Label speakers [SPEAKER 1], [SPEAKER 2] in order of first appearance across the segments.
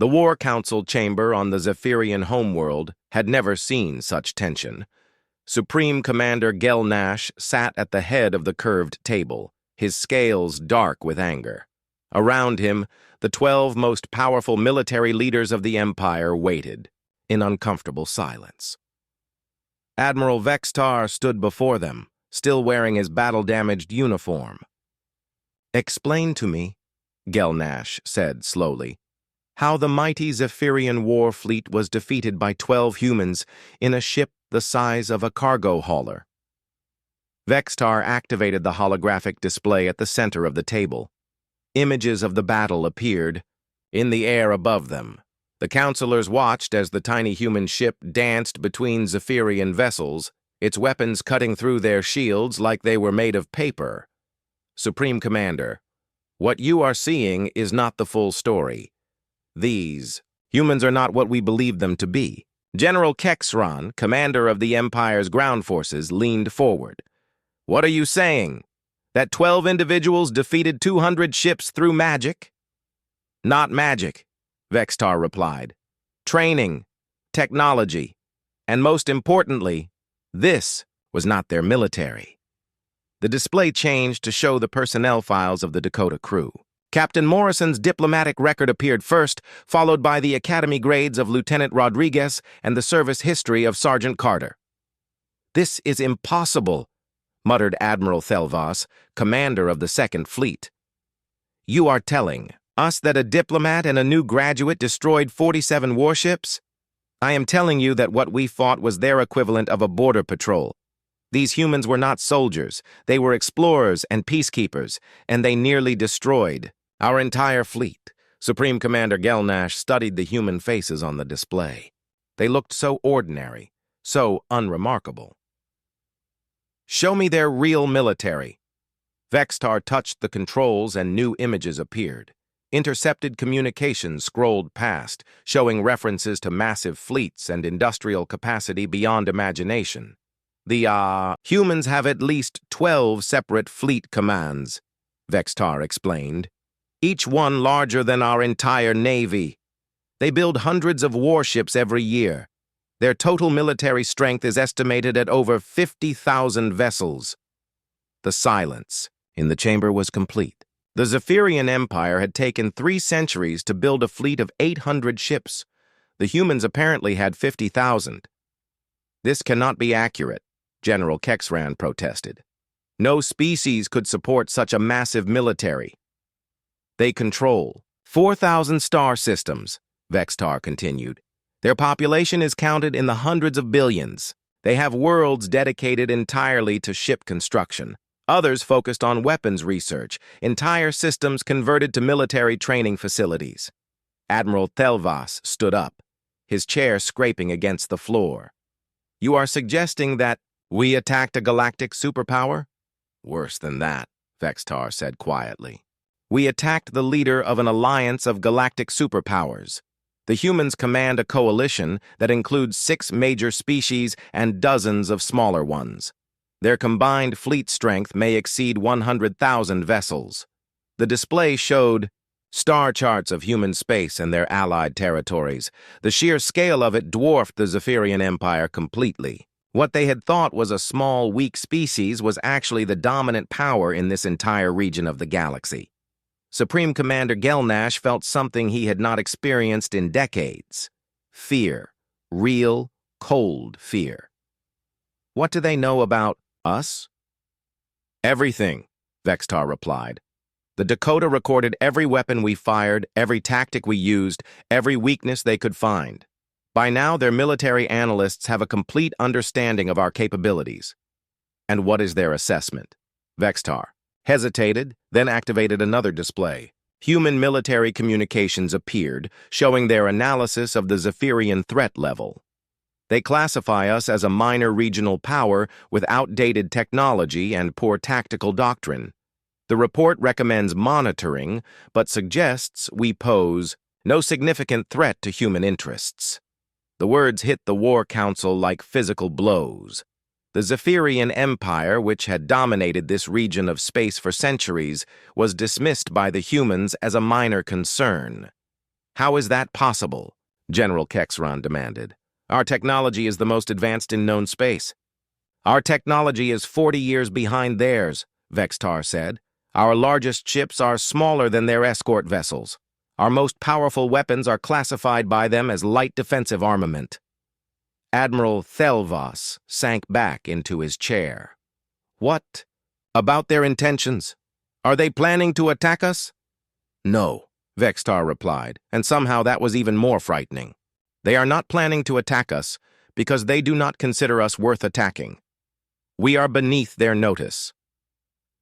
[SPEAKER 1] The War Council chamber on the Zephyrian homeworld had never seen such tension. Supreme Commander Gelnash sat at the head of the curved table, his scales dark with anger. Around him, the 12 most powerful military leaders of the Empire waited, in uncomfortable silence. Admiral Vextar stood before them, still wearing his battle-damaged uniform. "Explain to me," Gelnash said slowly, "how the mighty Zephyrian war fleet was defeated by 12 humans in a ship the size of a cargo hauler." Vextar activated the holographic display at the center of the table. Images of the battle appeared in the air above them. The counselors watched as the tiny human ship danced between Zephyrian vessels, its weapons cutting through their shields like they were made of paper. "Supreme Commander, what you are seeing is not the full story. These humans are not what we believe them to be." General Kexran, commander of the Empire's ground forces, leaned forward. "What are you saying? That 12 individuals defeated 200 ships through magic?" "Not magic," Vextar replied. "Training, technology, and most importantly, this was not their military." The display changed to show the personnel files of the Dakota crew. Captain Morrison's diplomatic record appeared first, followed by the academy grades of Lieutenant Rodriguez and the service history of Sergeant Carter. "This is impossible," muttered Admiral Thelvas, commander of the Second Fleet. "You are telling us that a diplomat and a new graduate destroyed 47 warships? I am telling you that what we fought was their equivalent of a border patrol. These humans were not soldiers, they were explorers and peacekeepers, and they nearly destroyed our entire fleet." Supreme Commander Gelnash studied the human faces on the display. They looked so ordinary, so unremarkable. "Show me their real military." Vextar touched the controls and new images appeared. Intercepted communications scrolled past, showing references to massive fleets and industrial capacity beyond imagination. "The humans have at least 12 separate fleet commands," Vextar explained. "Each one larger than our entire navy. They build hundreds of warships every year. Their total military strength is estimated at over 50,000 vessels." The silence in the chamber was complete. The Zephyrian Empire had taken 3 centuries to build a fleet of 800 ships. The humans apparently had 50,000. "This cannot be accurate," General Kexran protested. "No species could support such a massive military." "They control 4,000 star systems," Vextar continued. "Their population is counted in the hundreds of billions. They have worlds dedicated entirely to ship construction, others focused on weapons research, entire systems converted to military training facilities." Admiral Thelvas stood up, his chair scraping against the floor. "You are suggesting that we attacked a galactic superpower?" "Worse than that," Vextar said quietly. "We attacked the leader of an alliance of galactic superpowers. The humans command a coalition that includes 6 major species and dozens of smaller ones. Their combined fleet strength may exceed 100,000 vessels." The display showed star charts of human space and their allied territories. The sheer scale of it dwarfed the Zephyrian Empire completely. What they had thought was a small, weak species was actually the dominant power in this entire region of the galaxy. Supreme Commander Gelnash felt something he had not experienced in decades. Fear. Real, cold fear. "What do they know about us?" "Everything," Vextar replied. "The Dakota recorded every weapon we fired, every tactic we used, every weakness they could find. By now, their military analysts have a complete understanding of our capabilities." "And what is their assessment?" Vextar hesitated, then activated another display. Human military communications appeared, showing their analysis of the Zephyrian threat level. "They classify us as a minor regional power with outdated technology and poor tactical doctrine. The report recommends monitoring, but suggests we pose no significant threat to human interests." The words hit the War Council like physical blows. The Zephyrian Empire, which had dominated this region of space for centuries, was dismissed by the humans as a minor concern. How is that possible? General Kexron demanded. Our technology is the most advanced in known space. Our technology is 40 years behind theirs, Vextar said. Our largest ships are smaller than their escort vessels. Our most powerful weapons are classified by them as light defensive armament. Admiral Thelvas sank back into his chair. What about their intentions? Are they planning to attack us? No, Vextar replied, and somehow that was even more frightening. They are not planning to attack us because they do not consider us worth attacking. We are beneath their notice.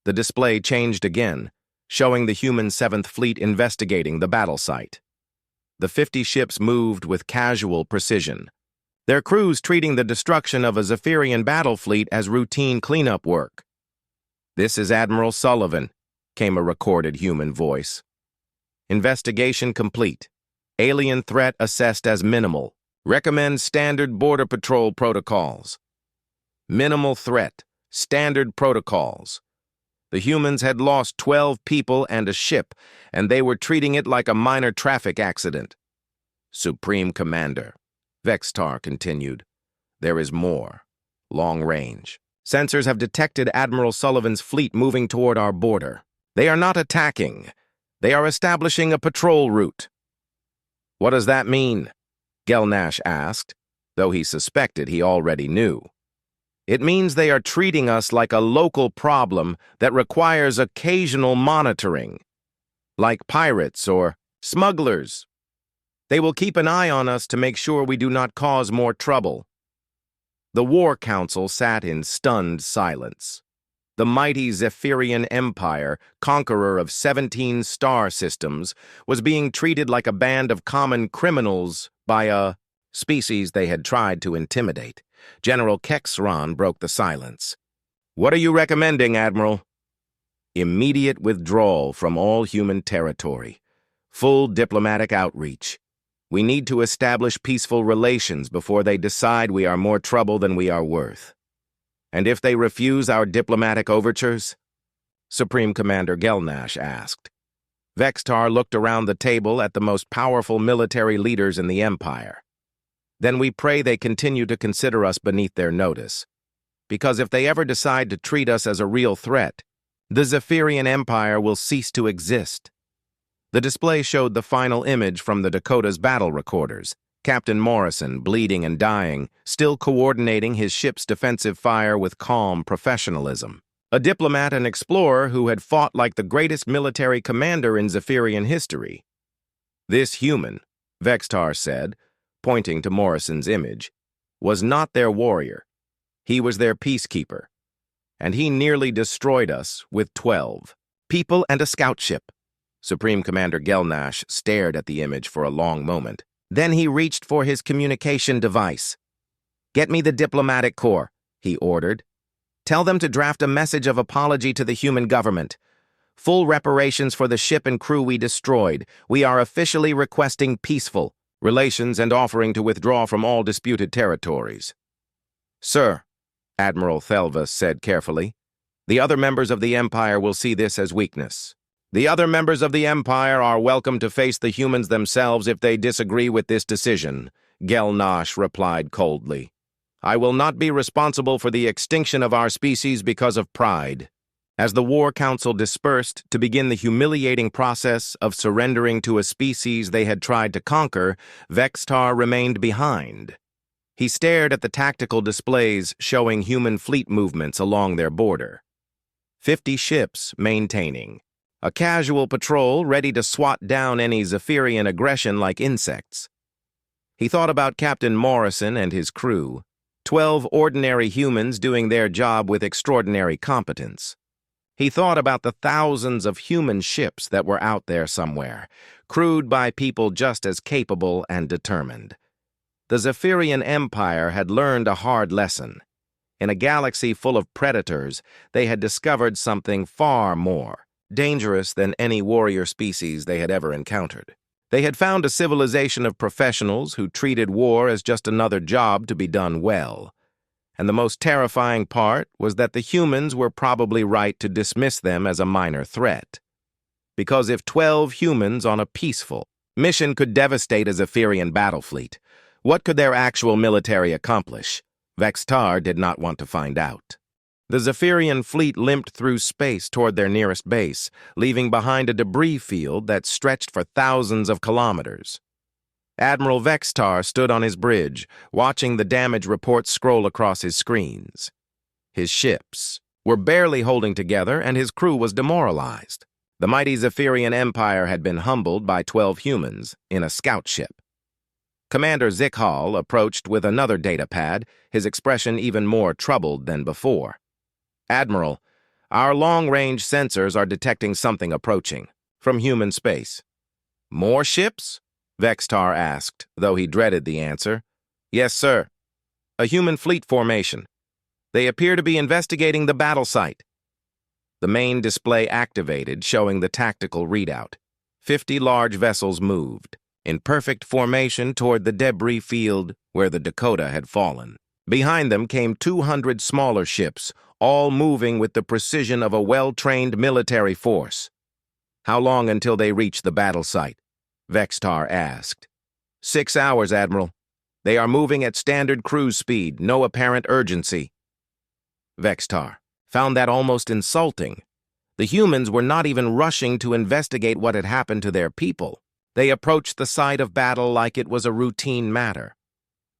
[SPEAKER 1] The display changed again, showing the human 7th Fleet investigating the battle site. The 50 ships moved with casual precision, their crews treating the destruction of a Zephyrian battle fleet as routine cleanup work. This is Admiral Sullivan, came a recorded human voice. Investigation complete. Alien threat assessed as minimal. Recommend standard border patrol protocols. Minimal threat. Standard protocols. The humans had lost 12 people and a ship, and they were treating it like a minor traffic accident. Supreme Commander, Vextar continued, there is more. Long range. Sensors have detected Admiral Sullivan's fleet moving toward our border. They are not attacking. They are establishing a patrol route. What does that mean? Gelnash asked, though he suspected he already knew. It means they are treating us like a local problem that requires occasional monitoring, like pirates or smugglers. They will keep an eye on us to make sure we do not cause more trouble. The War Council sat in stunned silence. The mighty Zephyrian Empire, conqueror of 17 star systems, was being treated like a band of common criminals by a species they had tried to intimidate. General Kexron broke the silence. What are you recommending, Admiral? Immediate withdrawal from all human territory. Full diplomatic outreach. We need to establish peaceful relations before they decide we are more trouble than we are worth. And if they refuse our diplomatic overtures? Supreme Commander Gelnash asked. Vextar looked around the table at the most powerful military leaders in the Empire. Then we pray they continue to consider us beneath their notice. Because if they ever decide to treat us as a real threat, the Zephyrian Empire will cease to exist. The display showed the final image from the Dakota's battle recorders. Captain Morrison, bleeding and dying, still coordinating his ship's defensive fire with calm professionalism. A diplomat and explorer who had fought like the greatest military commander in Zephyrian history. This human, Vextar said, pointing to Morrison's image, was not their warrior. He was their peacekeeper. And he nearly destroyed us with 12 people and a scout ship. Supreme Commander Gelnash stared at the image for a long moment. Then he reached for his communication device. Get me the diplomatic corps, he ordered. Tell them to draft a message of apology to the human government. Full reparations for the ship and crew we destroyed. We are officially requesting peaceful relations and offering to withdraw from all disputed territories. Sir, Admiral Thelvas said carefully, the other members of the Empire will see this as weakness. The other members of the Empire are welcome to face the humans themselves if they disagree with this decision, Gelnash replied coldly. I will not be responsible for the extinction of our species because of pride. As the War Council dispersed to begin the humiliating process of surrendering to a species they had tried to conquer, Vextar remained behind. He stared at the tactical displays showing human fleet movements along their border. 50 ships maintaining. A casual patrol ready to swat down any Zephyrian aggression like insects. He thought about Captain Morrison and his crew, 12 ordinary humans doing their job with extraordinary competence. He thought about the thousands of human ships that were out there somewhere, crewed by people just as capable and determined. The Zephyrian Empire had learned a hard lesson. In a galaxy full of predators, they had discovered something far more dangerous than any warrior species they had ever encountered. They had found a civilization of professionals who treated war as just another job to be done well. And the most terrifying part was that the humans were probably right to dismiss them as a minor threat. Because if 12 humans on a peaceful mission could devastate a Zephyrian battle fleet. What could their actual military accomplish? Vextar did not want to find out. The Zephyrian fleet limped through space toward their nearest base, leaving behind a debris field that stretched for thousands of kilometers. Admiral Vextar stood on his bridge, watching the damage reports scroll across his screens. His ships were barely holding together, and his crew was demoralized. The mighty Zephyrian Empire had been humbled by 12 humans in a scout ship. Commander Zikhal approached with another data pad, his expression even more troubled than before. "Admiral, our long-range sensors are detecting something approaching from human space." "More ships?" Vextar asked, though he dreaded the answer. "Yes, sir. A human fleet formation. They appear to be investigating the battle site." The main display activated, showing the tactical readout. 50 large vessels moved, in perfect formation toward the debris field where the Dakota had fallen. Behind them came 200 smaller ships, all moving with the precision of a well-trained military force. "How long until they reach the battle site?" Vextar asked. 6 hours, Admiral. They are moving at standard cruise speed, no apparent urgency." Vextar found that almost insulting. The humans were not even rushing to investigate what had happened to their people. They approached the site of battle like it was a routine matter.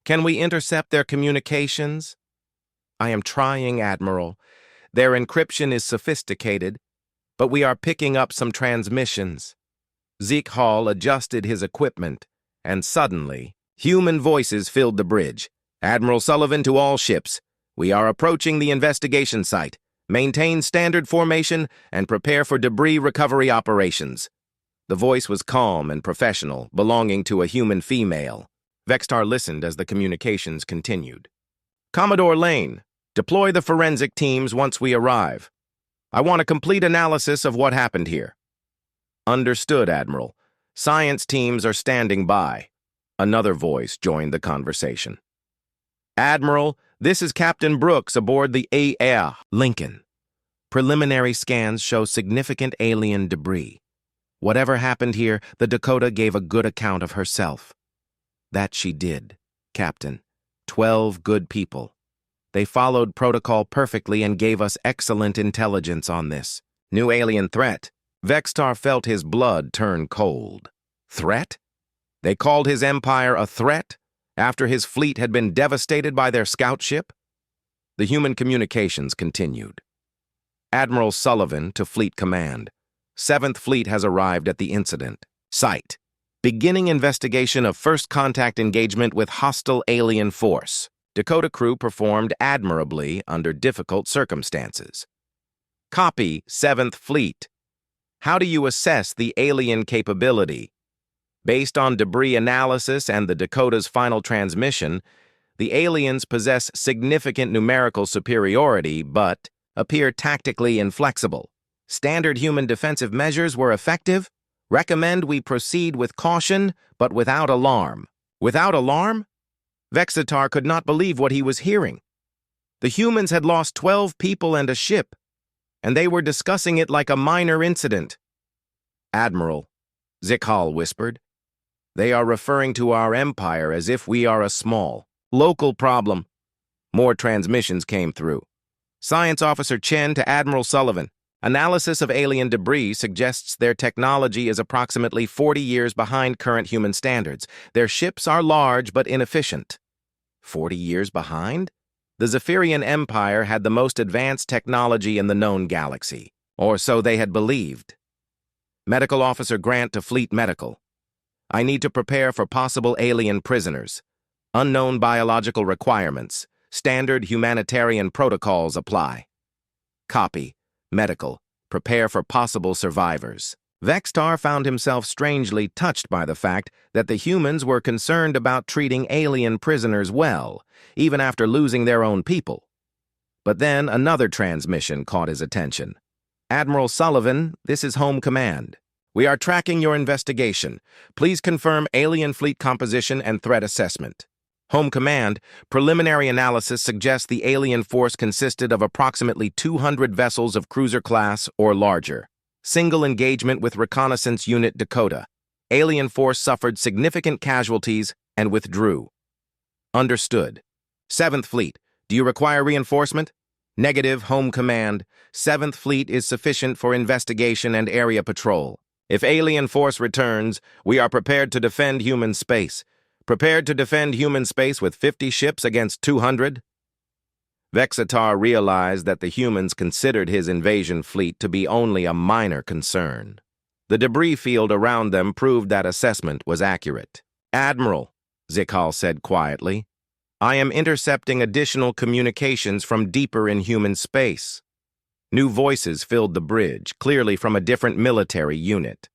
[SPEAKER 1] "Can we intercept their communications?" "I am trying, Admiral. Their encryption is sophisticated, but we are picking up some transmissions." Zikhal adjusted his equipment, and suddenly, human voices filled the bridge. "Admiral Sullivan to all ships. We are approaching the investigation site. Maintain standard formation and prepare for debris recovery operations." The voice was calm and professional, belonging to a human female. Vextar listened as the communications continued. "Commodore Lane, deploy the forensic teams once we arrive. I want a complete analysis of what happened here." "Understood, Admiral. Science teams are standing by." Another voice joined the conversation. "Admiral, this is Captain Brooks aboard the AR Lincoln. Preliminary scans show significant alien debris. Whatever happened here, the Dakota gave a good account of herself." "That she did, Captain. 12 good people. They followed protocol perfectly and gave us excellent intelligence on this. New alien threat." Vextar felt his blood turn cold. Threat? They called his empire a threat after his fleet had been devastated by their scout ship? The human communications continued. "Admiral Sullivan to Fleet Command. 7th Fleet has arrived at the incident site. Beginning investigation of first contact engagement with hostile alien force. Dakota crew performed admirably under difficult circumstances. Copy, 7th Fleet. How do you assess the alien capability? Based on debris analysis and the Dakota's final transmission, the aliens possess significant numerical superiority but appear tactically inflexible. Standard human defensive measures were effective. Recommend we proceed with caution, but without alarm." Without alarm? Vextar could not believe what he was hearing. The humans had lost 12 people and a ship, and they were discussing it like a minor incident. "Admiral," Zikhal whispered, "they are referring to our empire as if we are a small, local problem." More transmissions came through. "Science Officer Chen to Admiral Sullivan. Analysis of alien debris suggests their technology is approximately 40 years behind current human standards. Their ships are large but inefficient." 40 years behind? The Zephyrian Empire had the most advanced technology in the known galaxy, or so they had believed. Medical Officer Grant to Fleet Medical. "I need to prepare for possible alien prisoners. Unknown biological requirements. Standard humanitarian protocols apply." Copy. Medical. Prepare for possible survivors. Vextar found himself strangely touched by the fact that the humans were concerned about treating alien prisoners well, even after losing their own people. But then another transmission caught his attention. "Admiral Sullivan, this is Home Command. We are tracking your investigation. Please confirm alien fleet composition and threat assessment." Home Command, preliminary analysis suggests the alien force consisted of approximately 200 vessels of cruiser class or larger. Single engagement with Reconnaissance Unit Dakota. Alien force suffered significant casualties and withdrew. Understood. 7th Fleet, do you require reinforcement? Negative, Home Command. 7th Fleet is sufficient for investigation and area patrol. If alien force returns, we are prepared to defend human space. Prepared to defend human space with 50 ships against 200? Vexatar realized that the humans considered his invasion fleet to be only a minor concern. The debris field around them proved that assessment was accurate. Admiral, Zikhal said quietly, I am intercepting additional communications from deeper in human space. New voices filled the bridge, clearly from a different military unit.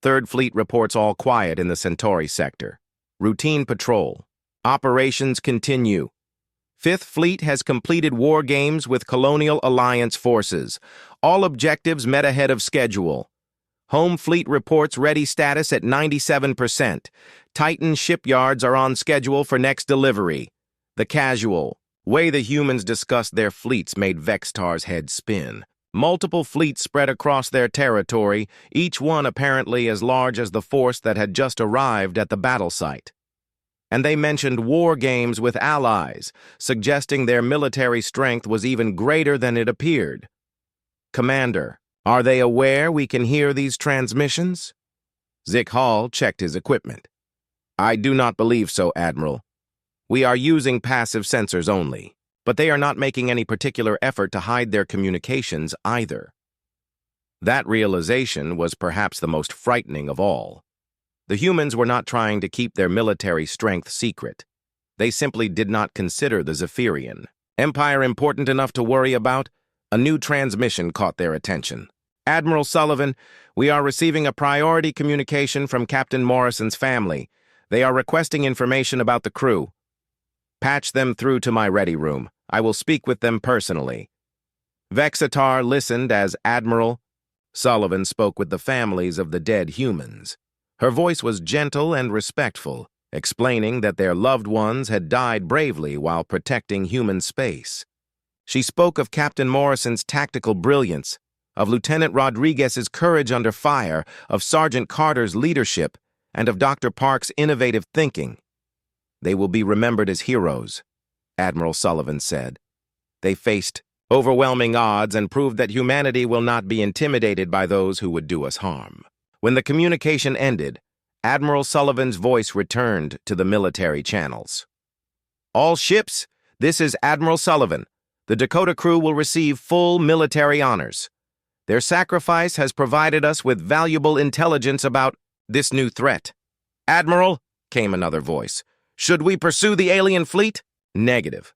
[SPEAKER 1] 3rd Fleet reports all quiet in the Centauri sector. Routine patrol. Operations continue. 5th Fleet has completed war games with Colonial Alliance forces. All objectives met ahead of schedule. Home Fleet reports ready status at 97%. Titan shipyards are on schedule for next delivery. The casual way the humans discussed their fleets made Vextar's head spin. Multiple fleets spread across their territory, each one apparently as large as the force that had just arrived at the battle site. And they mentioned war games with allies, suggesting their military strength was even greater than it appeared. Commander, are they aware we can hear these transmissions? Zikhal checked his equipment. I do not believe so, Admiral. We are using passive sensors only, but they are not making any particular effort to hide their communications either. That realization was perhaps the most frightening of all. The humans were not trying to keep their military strength secret. They simply did not consider the Zephyrian Empire important enough to worry about. A new transmission caught their attention. Admiral Sullivan, we are receiving a priority communication from Captain Morrison's family. They are requesting information about the crew. Patch them through to my ready room. I will speak with them personally. Vexatar listened as Admiral Sullivan spoke with the families of the dead humans. Her voice was gentle and respectful, explaining that their loved ones had died bravely while protecting human space. She spoke of Captain Morrison's tactical brilliance, of Lieutenant Rodriguez's courage under fire, of Sergeant Carter's leadership, and of Dr. Park's innovative thinking. They will be remembered as heroes, Admiral Sullivan said. They faced overwhelming odds and proved that humanity will not be intimidated by those who would do us harm. When the communication ended, Admiral Sullivan's voice returned to the military channels. All ships, this is Admiral Sullivan. The Dakota crew will receive full military honors. Their sacrifice has provided us with valuable intelligence about this new threat. Admiral, came another voice, should we pursue the alien fleet? Negative.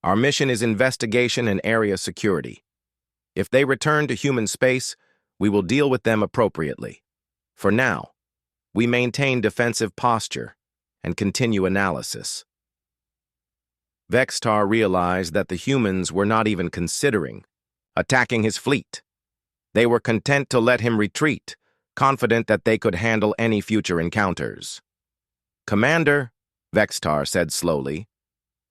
[SPEAKER 1] Our mission is investigation and area security. If they return to human space, we will deal with them appropriately. For now, we maintain defensive posture and continue analysis. Vextar realized that the humans were not even considering attacking his fleet. They were content to let him retreat, confident that they could handle any future encounters. Commander, Vextar said slowly,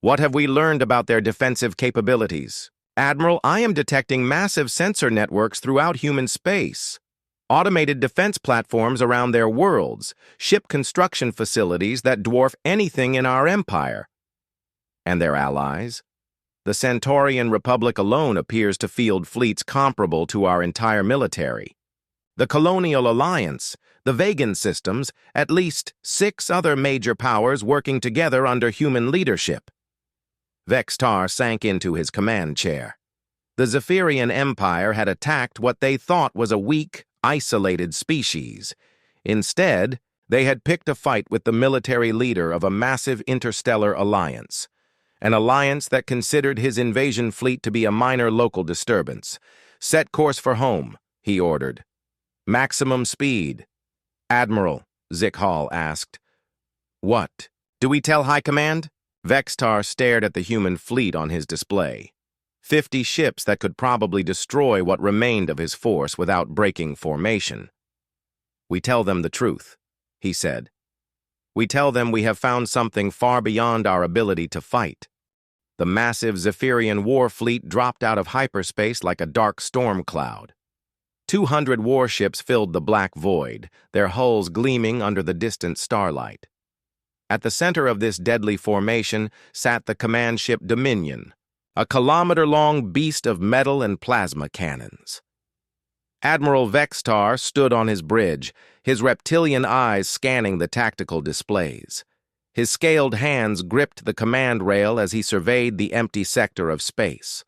[SPEAKER 1] what have we learned about their defensive capabilities? Admiral, I am detecting massive sensor networks throughout human space. Automated defense platforms around their worlds, ship construction facilities that dwarf anything in our empire. And their allies? The Centaurian Republic alone appears to field fleets comparable to our entire military. The Colonial Alliance, the Vegan systems, at least 6 other major powers working together under human leadership. Vextar sank into his command chair. The Zephyrian Empire had attacked what they thought was a weak, isolated species. Instead, they had picked a fight with the military leader of a massive interstellar alliance, an alliance that considered his invasion fleet to be a minor local disturbance. Set course for home, he ordered. Maximum speed. Admiral, Zikhal asked. What? Do we tell High Command? Vextar stared at the human fleet on his display. 50 ships that could probably destroy what remained of his force without breaking formation. We tell them the truth, he said. We tell them we have found something far beyond our ability to fight. The massive Zephyrian war fleet dropped out of hyperspace like a dark storm cloud. 200 warships filled the black void, their hulls gleaming under the distant starlight. At the center of this deadly formation sat the command ship Dominion, a kilometer-long beast of metal and plasma cannons. Admiral Vextar stood on his bridge, his reptilian eyes scanning the tactical displays. His scaled hands gripped the command rail as he surveyed the empty sector of space.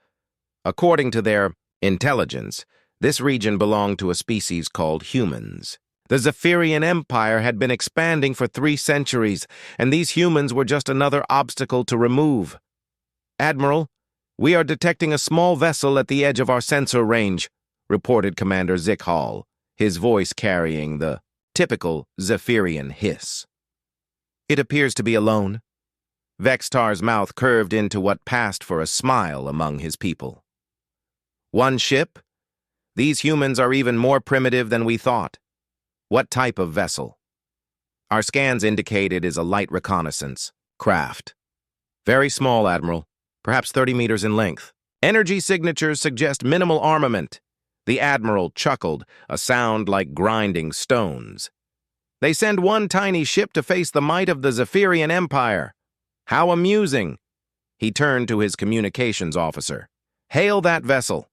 [SPEAKER 1] According to their intelligence, this region belonged to a species called humans. The Zephyrian Empire had been expanding for 3 centuries, and these humans were just another obstacle to remove. "Admiral, we are detecting a small vessel at the edge of our sensor range," reported Commander Zikhal, his voice carrying the typical Zephyrian hiss. "It appears to be alone." Vextar's mouth curved into what passed for a smile among his people. "One ship? These humans are even more primitive than we thought. What type of vessel?" "Our scans indicate it is a light reconnaissance craft. Very small, Admiral, perhaps 30 meters in length. Energy signatures suggest minimal armament." The Admiral chuckled, a sound like grinding stones. "They send one tiny ship to face the might of the Zephyrian Empire. How amusing." He turned to his communications officer. "Hail that vessel.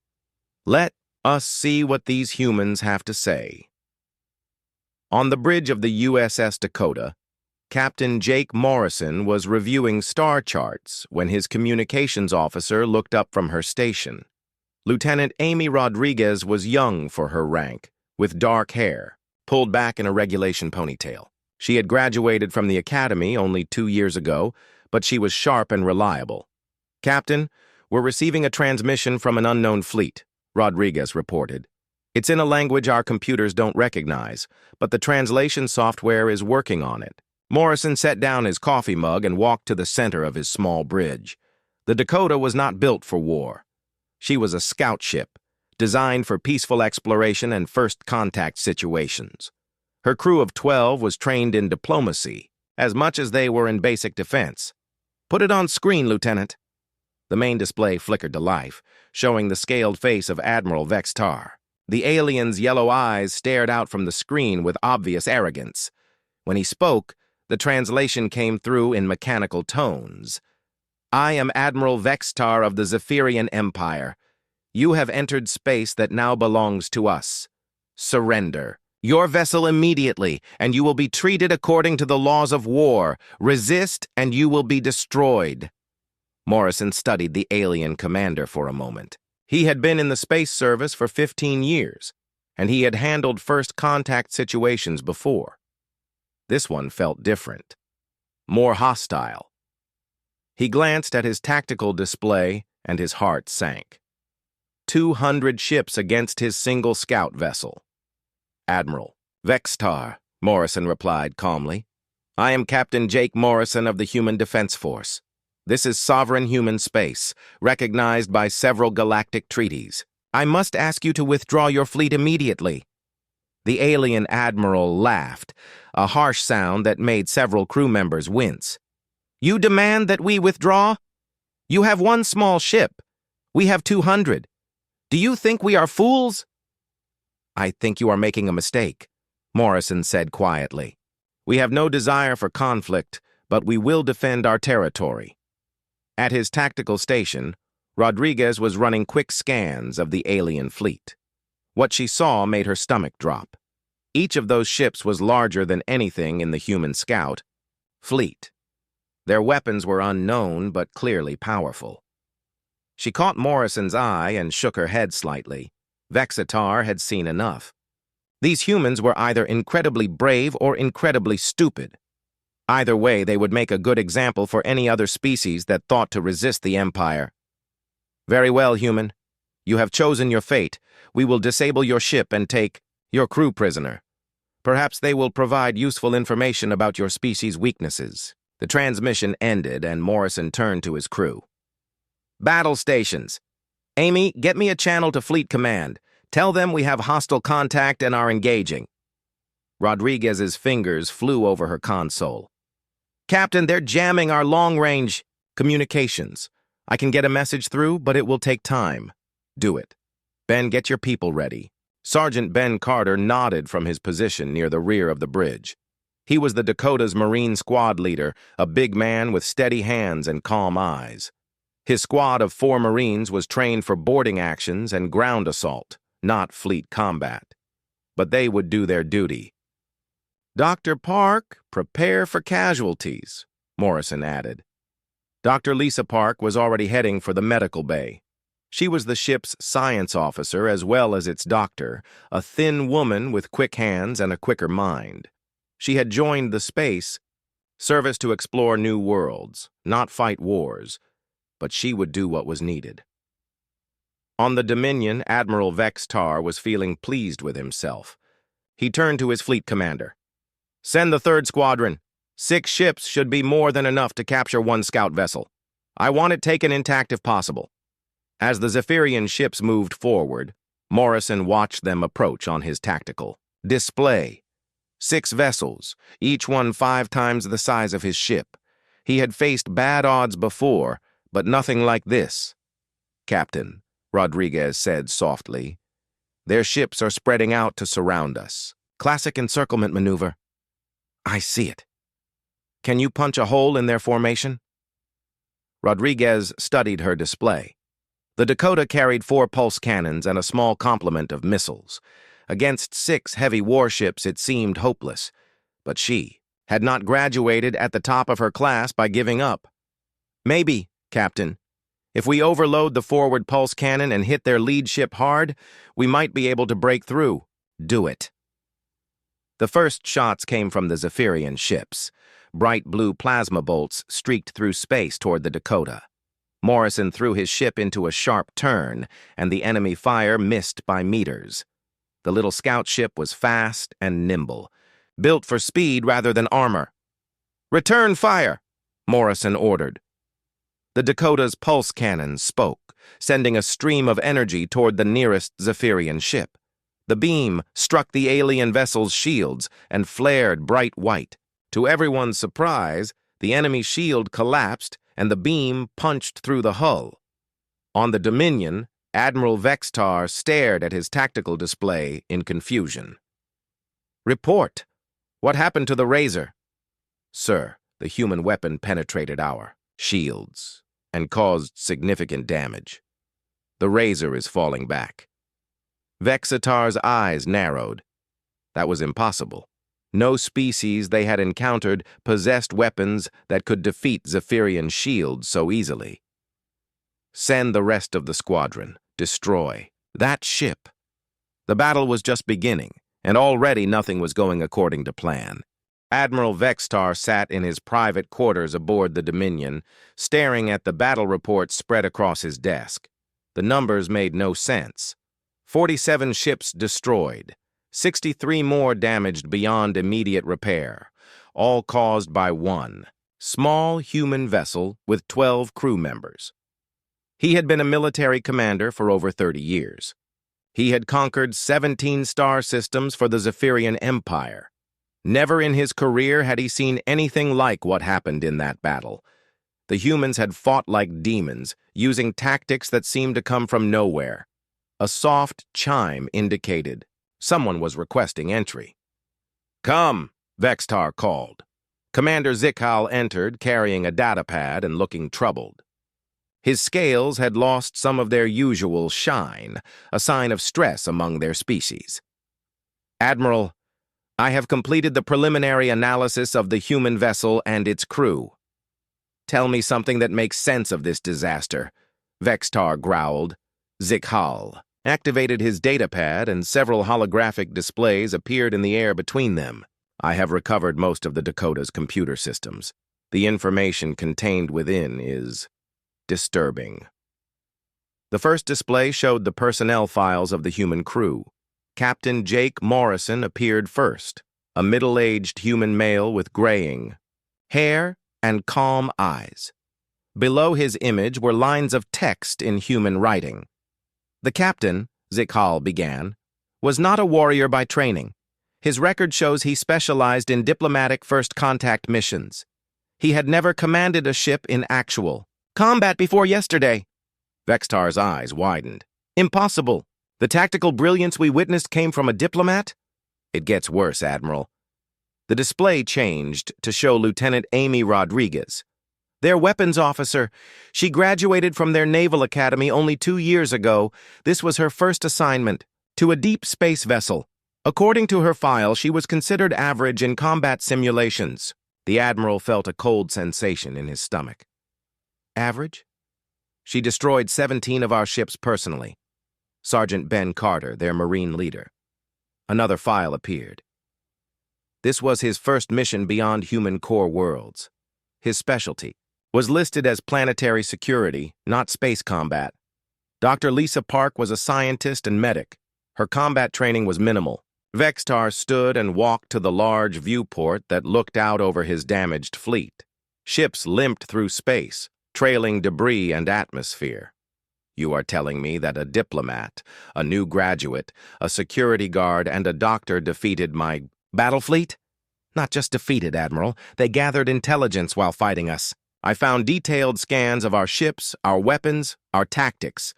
[SPEAKER 1] Let us see what these humans have to say." On the bridge of the USS Dakota, Captain Jake Morrison was reviewing star charts when his communications officer looked up from her station. Lieutenant Amy Rodriguez was young for her rank, with dark hair, pulled back in a regulation ponytail. She had graduated from the academy only 2 years ago, but she was sharp and reliable. "Captain, we're receiving a transmission from an unknown fleet," Rodriguez reported. "It's in a language our computers don't recognize, but the translation software is working on it." Morrison set down his coffee mug and walked to the center of his small bridge. The Dakota was not built for war. She was a scout ship, designed for peaceful exploration and first contact situations. Her crew of 12 was trained in diplomacy, as much as they were in basic defense. "Put it on screen, Lieutenant." The main display flickered to life, showing the scaled face of Admiral Vextar. The alien's yellow eyes stared out from the screen with obvious arrogance. When he spoke, the translation came through in mechanical tones. "I am Admiral Vextar of the Zephyrian Empire. You have entered space that now belongs to us. Surrender your vessel immediately, and you will be treated according to the laws of war. Resist, and you will be destroyed." Morrison studied the alien commander for a moment. He had been in the space service for 15 years, and he had handled first contact situations before. This one felt different, more hostile. He glanced at his tactical display, and his heart sank. 200 ships against his single scout vessel. "Admiral Vextar," Morrison replied calmly. "I am Captain Jake Morrison of the Human Defense Force. This is sovereign human space, recognized by several galactic treaties. I must ask you to withdraw your fleet immediately." The alien admiral laughed, a harsh sound that made several crew members wince. "You demand that we withdraw? You have one small ship. We have 200. Do you think we are fools?" "I think you are making a mistake," Morrison said quietly. "We have no desire for conflict, but we will defend our territory." At his tactical station, Rodriguez was running quick scans of the alien fleet. What she saw made her stomach drop. Each of those ships was larger than anything in the human scout fleet. Their weapons were unknown, but clearly powerful. She caught Morrison's eye and shook her head slightly. Vextar had seen enough. These humans were either incredibly brave or incredibly stupid. Either way, they would make a good example for any other species that thought to resist the Empire. "Very well, human. You have chosen your fate. We will disable your ship and take your crew prisoner. Perhaps they will provide useful information about your species' weaknesses." The transmission ended, and Morrison turned to his crew. "Battle stations. Amy, get me a channel to Fleet Command. Tell them we have hostile contact and are engaging." Rodriguez's fingers flew over her console. "Captain, they're jamming our long-range communications. I can get a message through, but it will take time." "Do it. Ben, get your people ready. Sergeant Ben Carter nodded from his position near the rear of the bridge. He was the Dakota's Marine squad leader, a big man with steady hands and calm eyes. His squad of 4 Marines was trained for boarding actions and ground assault, not fleet combat. But they would do their duty. "Dr. Park, prepare for casualties," Morrison added. Dr. Lisa Park was already heading for the medical bay. She was the ship's science officer as well as its doctor, a thin woman with quick hands and a quicker mind. She had joined the space service to explore new worlds, not fight wars, but she would do what was needed. On the Dominion, Admiral Vextar was feeling pleased with himself. He turned to his fleet commander. "Send the 3rd Squadron. 6 ships should be more than enough to capture 1 scout vessel. I want it taken intact if possible." As the Zephyrian ships moved forward, Morrison watched them approach on his tactical display. 6 vessels, each one 5 times the size of his ship. He had faced bad odds before, but nothing like this. "Captain," Rodriguez said softly, "their ships are spreading out to surround us. Classic encirclement maneuver." "I see it." "Can you punch a hole in their formation?" Rodriguez studied her display. The Dakota carried 4 pulse cannons and a small complement of missiles. Against 6 heavy warships, it seemed hopeless. But she had not graduated at the top of her class by giving up. "Maybe, Captain. If we overload the forward pulse cannon and hit their lead ship hard, we might be able to break through." "Do it." The first shots came from the Zephyrian ships. Bright blue plasma bolts streaked through space toward the Dakota. Morrison threw his ship into a sharp turn, and the enemy fire missed by meters. The little scout ship was fast and nimble, built for speed rather than armor. "Return fire," Morrison ordered. The Dakota's pulse cannon spoke, sending a stream of energy toward the nearest Zephyrian ship. The beam struck the alien vessel's shields and flared bright white. To everyone's surprise, the enemy shield collapsed and the beam punched through the hull. On the Dominion, Admiral Vextar stared at his tactical display in confusion. "Report. What happened to the Razor?" "Sir, the human weapon penetrated our shields and caused significant damage. The Razor is falling back." Vexatar's eyes narrowed. That was impossible. No species they had encountered possessed weapons that could defeat Zephyrian shields so easily. "Send the rest of the squadron. Destroy that ship." The battle was just beginning, and already nothing was going according to plan. Admiral Vextar sat in his private quarters aboard the Dominion, staring at the battle reports spread across his desk. The numbers made no sense. 47 ships destroyed. 63 more damaged beyond immediate repair, all caused by 1 small human vessel with 12 crew members. He had been a military commander for over 30 years. He had conquered 17 star systems for the Zephyrian Empire. Never in his career had he seen anything like what happened in that battle. The humans had fought like demons, using tactics that seemed to come from nowhere. A soft chime indicated someone was requesting entry. "Come," Vextar called. Commander Zikhal entered, carrying a datapad and looking troubled. His scales had lost some of their usual shine, a sign of stress among their species. "Admiral, I have completed the preliminary analysis of the human vessel and its crew." "Tell me something that makes sense of this disaster," Vextar growled. Zikhal activated his datapad, and several holographic displays appeared in the air between them. "I have recovered most of the Dakota's computer systems. The information contained within is disturbing." The first display showed the personnel files of the human crew. Captain Jake Morrison appeared first, a middle-aged human male with graying hair and calm eyes. Below his image were lines of text in human writing. "The captain," Zikhal began, "was not a warrior by training. His record shows he specialized in diplomatic first contact missions. He had never commanded a ship in actual combat before yesterday." Vextar's eyes widened. "Impossible. The tactical brilliance we witnessed came from a diplomat? It gets worse, Admiral. The display changed to show Lieutenant Amy Rodriguez. Their weapons officer. She graduated from their naval academy only 2 years ago. This was her first assignment, to a deep space vessel. According to her file, she was considered average in combat simulations. The Admiral felt a cold sensation in his stomach. Average? She destroyed 17 of our ships personally. Sergeant Ben Carter, their Marine leader. Another file appeared. This was his first mission beyond human core worlds. His specialty was listed as planetary security, not space combat. Dr. Lisa Park was a scientist and medic. Her combat training was minimal. Vextar stood and walked to the large viewport that looked out over his damaged fleet. Ships limped through space, trailing debris and atmosphere. You are telling me that a diplomat, a new graduate, a security guard, and a doctor defeated my battle fleet? Not just defeated, Admiral. They gathered intelligence while fighting us. I found detailed scans of our ships, our weapons, our tactics.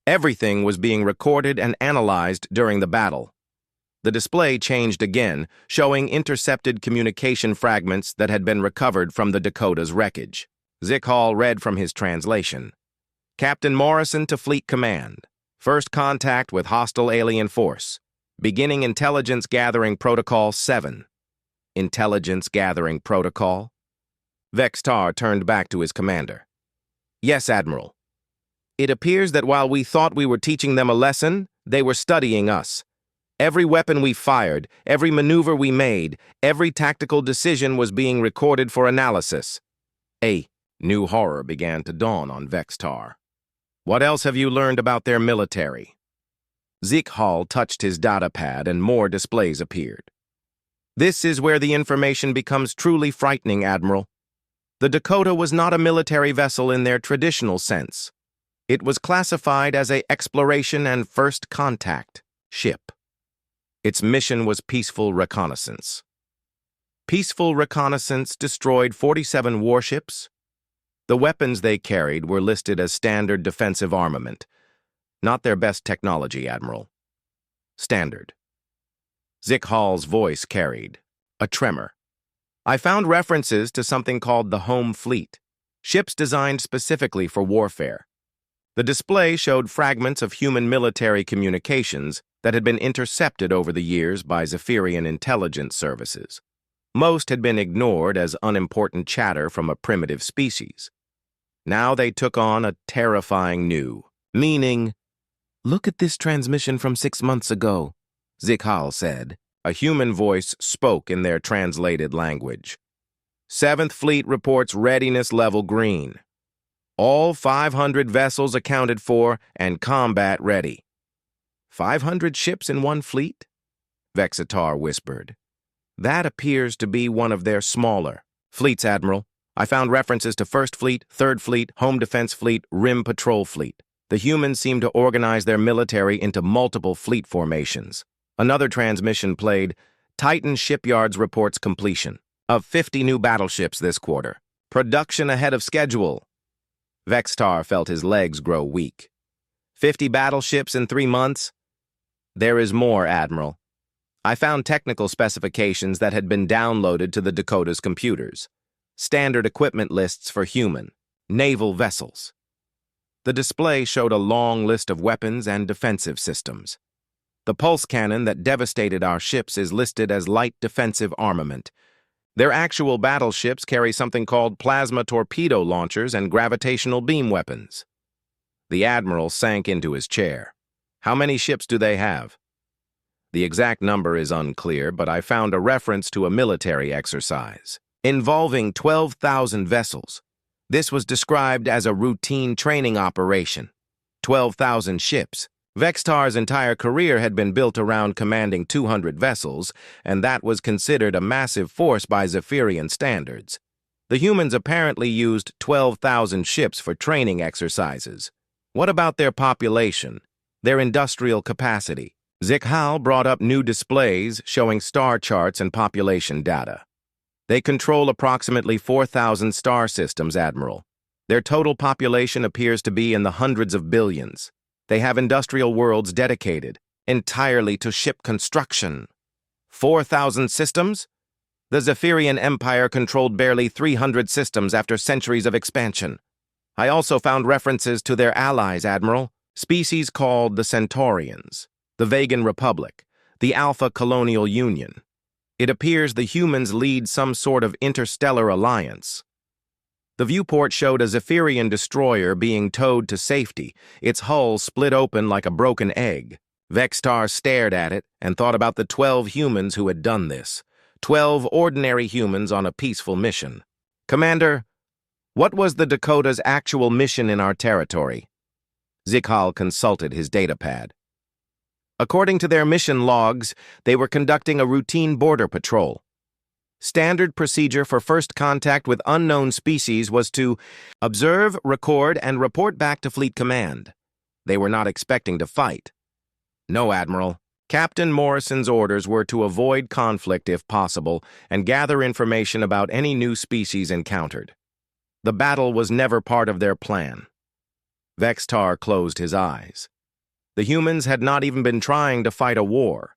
[SPEAKER 1] Everything was being recorded and analyzed during the battle. The display changed again, showing intercepted communication fragments that had been recovered from the Dakota's wreckage. Zick Hall read from his translation. Captain Morrison to Fleet Command. First contact with hostile alien force. Beginning Intelligence Gathering Protocol 7. Intelligence Gathering Protocol? Vextar turned back to his commander. Yes, Admiral. It appears that while we thought we were teaching them a lesson, they were studying us. Every weapon we fired, every maneuver we made, every tactical decision was being recorded for analysis. A new horror began to dawn on Vextar. What else have you learned about their military? Zick Hall touched his data pad and more displays appeared. This is where the information becomes truly frightening, Admiral. The Dakota was not a military vessel in their traditional sense. It was classified as an exploration and first contact ship. Its mission was peaceful reconnaissance. Peaceful reconnaissance destroyed 47 warships. The weapons they carried were listed as standard defensive armament. Not their best technology, Admiral. Standard. Zick Hall's voice carried a tremor. I found references to something called the Home Fleet, ships designed specifically for warfare. The display showed fragments of human military communications that had been intercepted over the years by Zephyrian intelligence services. Most had been ignored as unimportant chatter from a primitive species. Now they took on a terrifying new meaning. Look at this transmission from 6 months ago, Zick Hall said. A human voice spoke in their translated language. 7th Fleet reports readiness level green. All 500 vessels accounted for and combat ready. 500 ships in one fleet? Vexatar whispered. That appears to be one of their smaller fleets, Admiral. I found references to 1st Fleet, 3rd Fleet, Home Defense Fleet, Rim Patrol Fleet. The humans seem to organize their military into multiple fleet formations. Another transmission played, Titan Shipyards reports completion of 50 new battleships this quarter. Production ahead of schedule. Vextar felt his legs grow weak. 50 battleships in 3 months? There is more, Admiral. I found technical specifications that had been downloaded to the Dakota's computers. Standard equipment lists for human, naval vessels. The display showed a long list of weapons and defensive systems. The pulse cannon that devastated our ships is listed as light defensive armament. Their actual battleships carry something called plasma torpedo launchers and gravitational beam weapons. The Admiral sank into his chair. How many ships do they have? The exact number is unclear, but I found a reference to a military exercise involving 12,000 vessels. This was described as a routine training operation. 12,000 ships. Vextar's entire career had been built around commanding 200 vessels, and that was considered a massive force by Zephyrian standards. The humans apparently used 12,000 ships for training exercises. What about their population, their industrial capacity? Zick Hall brought up new displays showing star charts and population data. They control approximately 4,000 star systems, Admiral. Their total population appears to be in the hundreds of billions. They have industrial worlds dedicated entirely to ship construction. 4,000 systems? The Zephyrian Empire controlled barely 300 systems after centuries of expansion. I also found references to their allies, Admiral, species called the Centaurians, the Vegan Republic, the Alpha Colonial Union. It appears the humans lead some sort of interstellar alliance. The viewport showed a Zephyrian destroyer being towed to safety, its hull split open like a broken egg. Vextar stared at it and thought about the 12 humans who had done this. 12 ordinary humans on a peaceful mission. Commander, what was the Dakota's actual mission in our territory? Zikhal consulted his datapad. According to their mission logs, they were conducting a routine border patrol. Standard procedure for first contact with unknown species was to observe, record, and report back to Fleet Command. They were not expecting to fight. No, Admiral. Captain Morrison's orders were to avoid conflict if possible and gather information about any new species encountered. The battle was never part of their plan. Vextar closed his eyes. The humans had not even been trying to fight a war.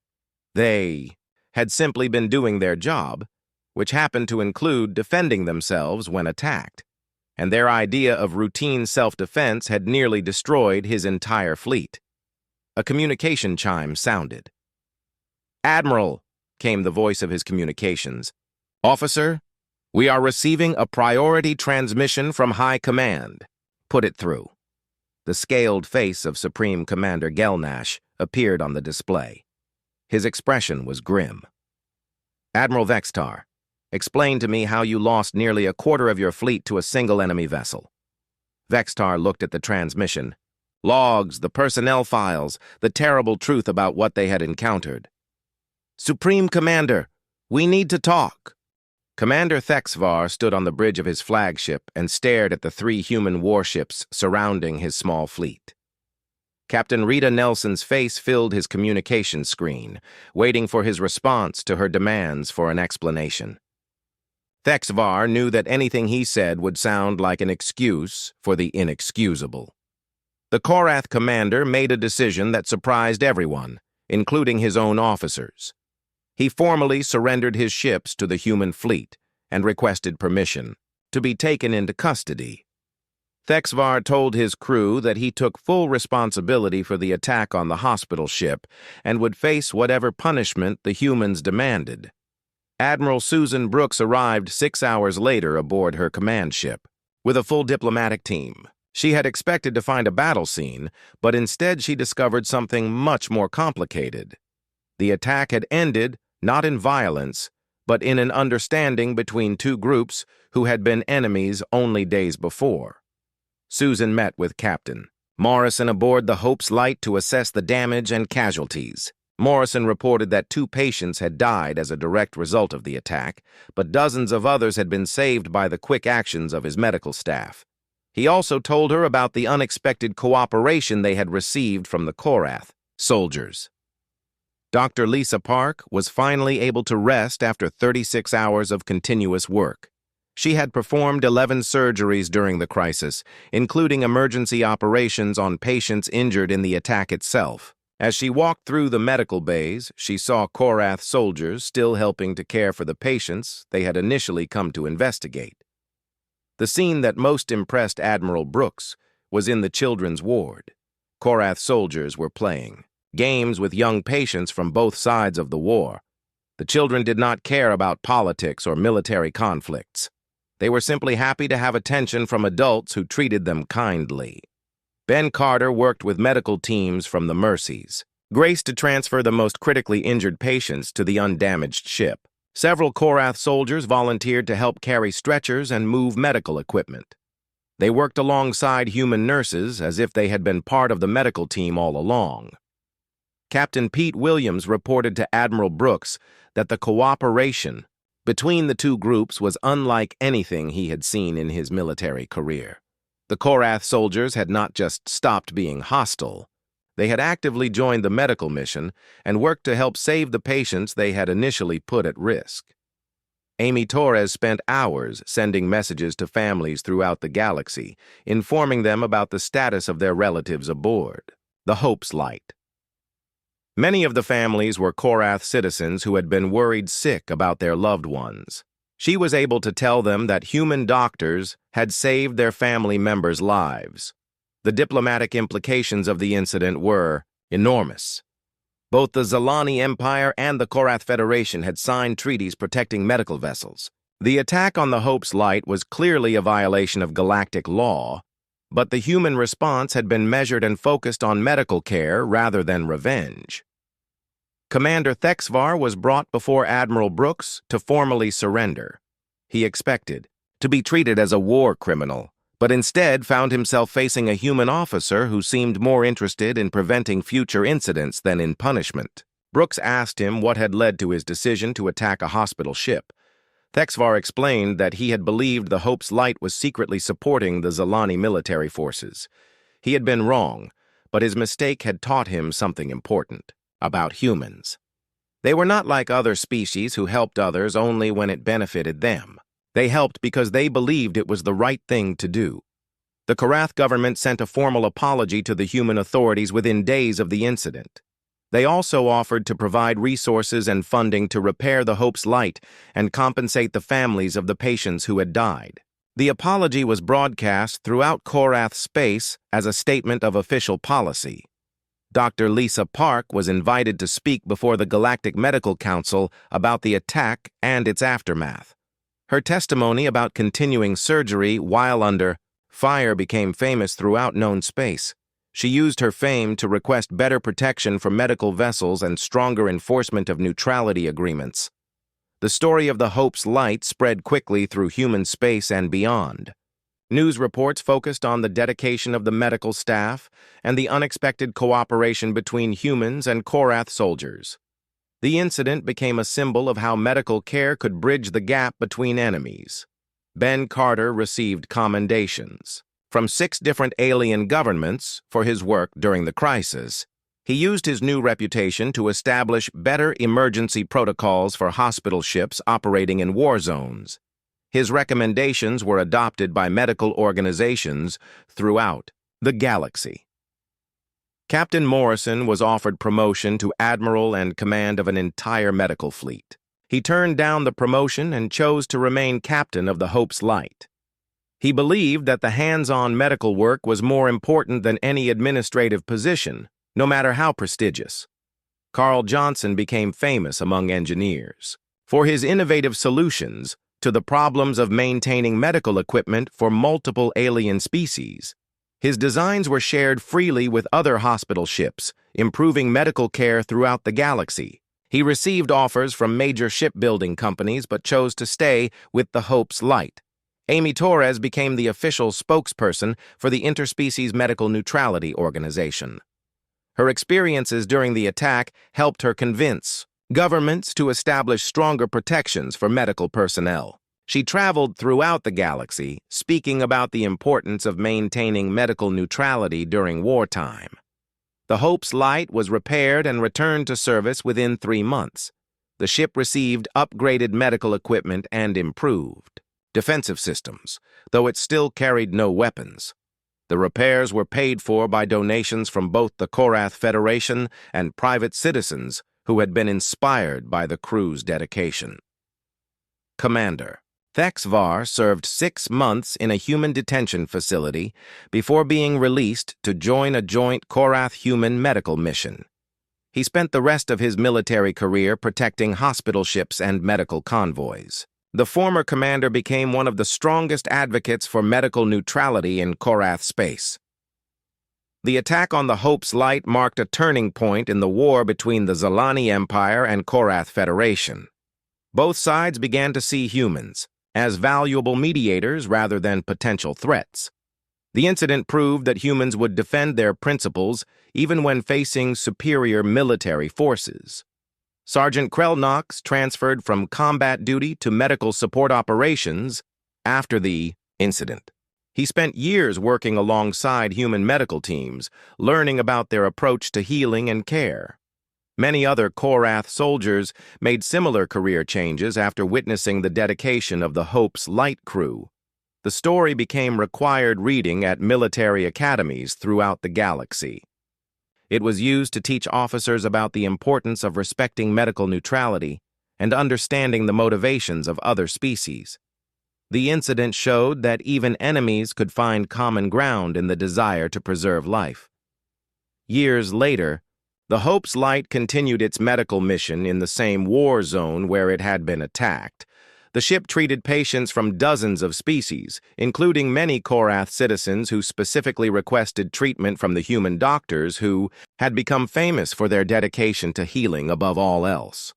[SPEAKER 1] They had simply been doing their job, which happened to include defending themselves when attacked, and their idea of routine self-defense had nearly destroyed his entire fleet. A communication chime sounded. "Admiral," came the voice of his communications. "Officer, we are receiving a priority transmission from High Command. Put it through." The scaled face of Supreme Commander Gelnash appeared on the display. His expression was grim. "Admiral Vextar, explain to me how you lost nearly a quarter of your fleet to a single enemy vessel." Vextar looked at the transmission. Logs, the personnel files, the terrible truth about what they had encountered. "Supreme Commander, we need to talk." Commander Thexvar stood on the bridge of his flagship and stared at the 3 human warships surrounding his small fleet. Captain Rita Nelson's face filled his communication screen, waiting for his response to her demands for an explanation. Thexvar knew that anything he said would sound like an excuse for the inexcusable. The Korath commander made a decision that surprised everyone, including his own officers. He formally surrendered his ships to the human fleet and requested permission to be taken into custody. Thexvar told his crew that he took full responsibility for the attack on the hospital ship and would face whatever punishment the humans demanded. Admiral Susan Brooks arrived 6 hours later aboard her command ship with a full diplomatic team. She had expected to find a battle scene, but instead she discovered something much more complicated. The attack had ended not in violence, but in an understanding between 2 groups who had been enemies only days before. Susan met with Captain Morrison aboard the Hope's Light to assess the damage and casualties. Morrison reported that 2 patients had died as a direct result of the attack, but dozens of others had been saved by the quick actions of his medical staff. He also told her about the unexpected cooperation they had received from the Korath soldiers. Dr. Lisa Park was finally able to rest after 36 hours of continuous work. She had performed 11 surgeries during the crisis, including emergency operations on patients injured in the attack itself. As she walked through the medical bays, she saw Korath soldiers still helping to care for the patients they had initially come to investigate. The scene that most impressed Admiral Brooks was in the children's ward. Korath soldiers were playing games with young patients from both sides of the war. The children did not care about politics or military conflicts. They were simply happy to have attention from adults who treated them kindly. Ben Carter worked with medical teams from the Mercies, graced to transfer the most critically injured patients to the undamaged ship. Several Korath soldiers volunteered to help carry stretchers and move medical equipment. They worked alongside human nurses as if they had been part of the medical team all along. Captain Pete Williams reported to Admiral Brooks that the cooperation between the 2 groups was unlike anything he had seen in his military career. The Korath soldiers had not just stopped being hostile. They had actively joined the medical mission and worked to help save the patients they had initially put at risk. Amy Torres spent hours sending messages to families throughout the galaxy, informing them about the status of their relatives aboard. The Hope's Light. Many of the families were Korath citizens who had been worried sick about their loved ones. She was able to tell them that human doctors had saved their family members' lives. The diplomatic implications of the incident were enormous. Both the Zalani Empire and the Korath Federation had signed treaties protecting medical vessels. The attack on the Hope's Light was clearly a violation of galactic law, but the human response had been measured and focused on medical care rather than revenge. Commander Thexvar was brought before Admiral Brooks to formally surrender. He expected to be treated as a war criminal, but instead found himself facing a human officer who seemed more interested in preventing future incidents than in punishment. Brooks asked him what had led to his decision to attack a hospital ship. Thexvar explained that he had believed the Hope's Light was secretly supporting the Zalani military forces. He had been wrong, but his mistake had taught him something important about humans. They were not like other species who helped others only when it benefited them. They helped because they believed it was the right thing to do. The Korath government sent a formal apology to the human authorities within days of the incident. They also offered to provide resources and funding to repair the Hope's Light and compensate the families of the patients who had died. The apology was broadcast throughout Korath space as a statement of official policy. Dr. Lisa Park was invited to speak before the Galactic Medical Council about the attack and its aftermath. Her testimony about continuing surgery while under fire became famous throughout known space. She used her fame to request better protection for medical vessels and stronger enforcement of neutrality agreements. The story of the Hope's Light spread quickly through human space and beyond. News reports focused on the dedication of the medical staff and the unexpected cooperation between humans and Korath soldiers. The incident became a symbol of how medical care could bridge the gap between enemies. Ben Carter received commendations from 6 different alien governments for his work during the crisis. He used his new reputation to establish better emergency protocols for hospital ships operating in war zones. His recommendations were adopted by medical organizations throughout the galaxy. Captain Morrison was offered promotion to admiral and command of an entire medical fleet. He turned down the promotion and chose to remain captain of the Hope's Light. He believed that the hands-on medical work was more important than any administrative position, no matter how prestigious. Carl Johnson became famous among engineers for his innovative solutions to the problems of maintaining medical equipment for multiple alien species. His designs were shared freely with other hospital ships, improving medical care throughout the galaxy. He received offers from major shipbuilding companies but chose to stay with the Hope's Light. Amy Torres became the official spokesperson for the Interspecies Medical Neutrality Organization. Her experiences during the attack helped her convince governments to establish stronger protections for medical personnel. She traveled throughout the galaxy, speaking about the importance of maintaining medical neutrality during wartime. The Hope's Light was repaired and returned to service within 3 months. The ship received upgraded medical equipment and improved defensive systems, though it still carried no weapons. The repairs were paid for by donations from both the Korath Federation and private citizens who had been inspired by the crew's dedication. Commander Thexvar served 6 months in a human detention facility before being released to join a joint Korath-human medical mission. He spent the rest of his military career protecting hospital ships and medical convoys. The former commander became one of the strongest advocates for medical neutrality in Korath space. The attack on the Hope's Light marked a turning point in the war between the Zalani Empire and Korath Federation. Both sides began to see humans as valuable mediators rather than potential threats. The incident proved that humans would defend their principles even when facing superior military forces. Sergeant Krellnox transferred from combat duty to medical support operations after the incident. He spent years working alongside human medical teams, learning about their approach to healing and care. Many other Korath soldiers made similar career changes after witnessing the dedication of the Hope's Light crew. The story became required reading at military academies throughout the galaxy. It was used to teach officers about the importance of respecting medical neutrality and understanding the motivations of other species. The incident showed that even enemies could find common ground in the desire to preserve life. Years later, the Hope's Light continued its medical mission in the same war zone where it had been attacked. The ship treated patients from dozens of species, including many Korath citizens who specifically requested treatment from the human doctors who had become famous for their dedication to healing above all else.